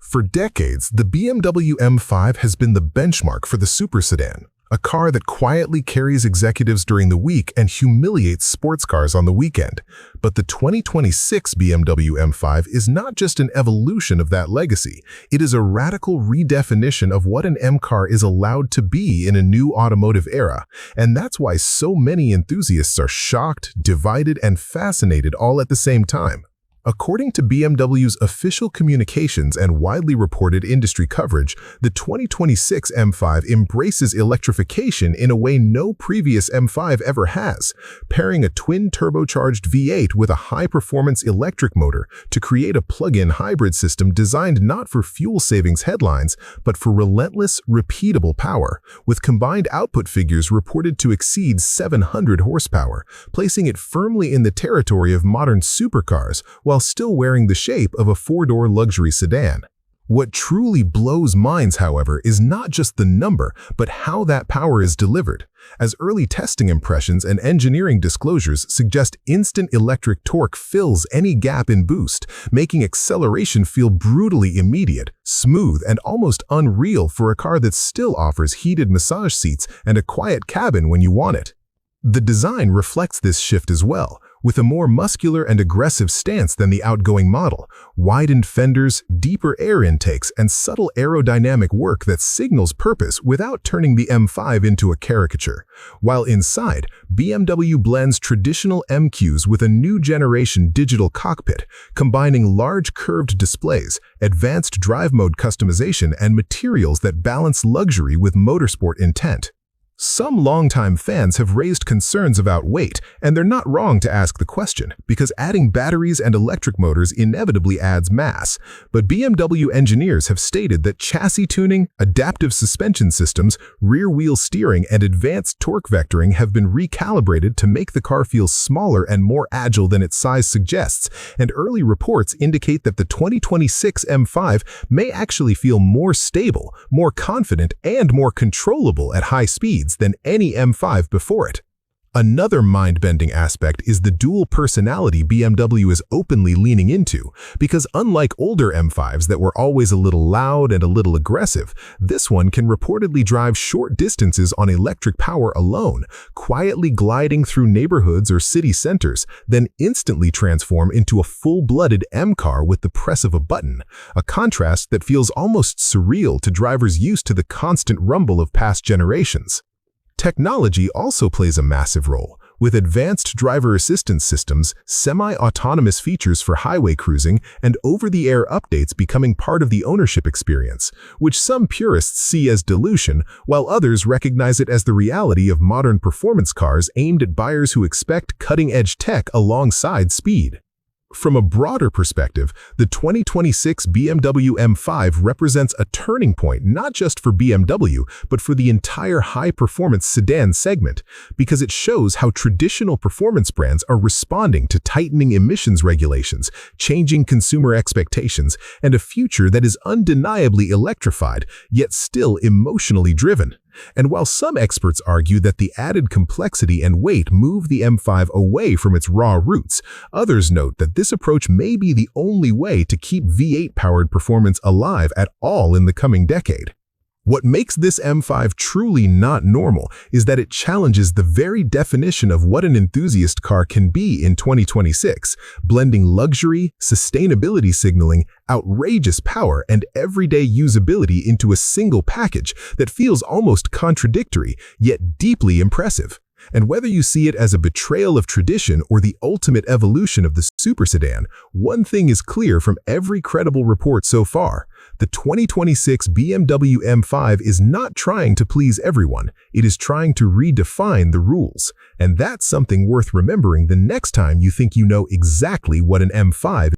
For decades, the BMW M5 has been the benchmark for the super sedan, a car that quietly carries executives during the week and humiliates sports cars on the weekend. But the 2026 BMW M5 is not just an evolution of that legacy. It is a radical redefinition of what an M car is allowed to be in a new automotive era. And that's why so many enthusiasts are shocked, divided, and fascinated all at the same time. According to BMW's official communications and widely reported industry coverage, the 2026 M5 embraces electrification in a way no previous M5 ever has, pairing a twin-turbocharged V8 with a high-performance electric motor to create a plug-in hybrid system designed not for fuel savings headlines, but for relentless, repeatable power, with combined output figures reported to exceed 700 horsepower, placing it firmly in the territory of modern supercars, while still wearing the shape of a four-door luxury sedan. What truly blows minds, however, is not just the number, but how that power is delivered, as early testing impressions and engineering disclosures suggest instant electric torque fills any gap in boost, making acceleration feel brutally immediate, smooth, and almost unreal for a car that still offers heated massage seats and a quiet cabin when you want it. The design reflects this shift as well, with a more muscular and aggressive stance than the outgoing model, widened fenders, deeper air intakes, and subtle aerodynamic work that signals purpose without turning the M5 into a caricature. While inside, BMW blends traditional MQs with a new generation digital cockpit, combining large curved displays, advanced drive mode customization, and materials that balance luxury with motorsport intent. Some longtime fans have raised concerns about weight, and they're not wrong to ask the question, because adding batteries and electric motors inevitably adds mass. But BMW engineers have stated that chassis tuning, adaptive suspension systems, rear-wheel steering, and advanced torque vectoring have been recalibrated to make the car feel smaller and more agile than its size suggests, and early reports indicate that the 2026 M5 may actually feel more stable, more confident, and more controllable at high speeds than any M5 before it. Another mind-bending aspect is the dual personality BMW is openly leaning into, because unlike older M5s that were always a little loud and a little aggressive, this one can reportedly drive short distances on electric power alone, quietly gliding through neighborhoods or city centers, then instantly transform into a full-blooded M car with the press of a button, a contrast that feels almost surreal to drivers used to the constant rumble of past generations. Technology also plays a massive role, with advanced driver assistance systems, semi-autonomous features for highway cruising, and over-the-air updates becoming part of the ownership experience, which some purists see as dilution, while others recognize it as the reality of modern performance cars aimed at buyers who expect cutting-edge tech alongside speed. From a broader perspective, the 2026 BMW M5 represents a turning point not just for BMW, but for the entire high-performance sedan segment, because it shows how traditional performance brands are responding to tightening emissions regulations, changing consumer expectations, and a future that is undeniably electrified, yet still emotionally driven. And while some experts argue that the added complexity and weight move the M5 away from its raw roots, others note that this approach may be the only way to keep V8-powered performance alive at all in the coming decade. What makes this M5 truly not normal is that it challenges the very definition of what an enthusiast car can be in 2026, blending luxury, sustainability signaling, outrageous power, and everyday usability into a single package that feels almost contradictory, yet deeply impressive. And whether you see it as a betrayal of tradition or the ultimate evolution of the super sedan, one thing is clear from every credible report so far. The 2026 BMW M5 is not trying to please everyone, it is trying to redefine the rules. And that's something worth remembering the next time you think you know exactly what an M5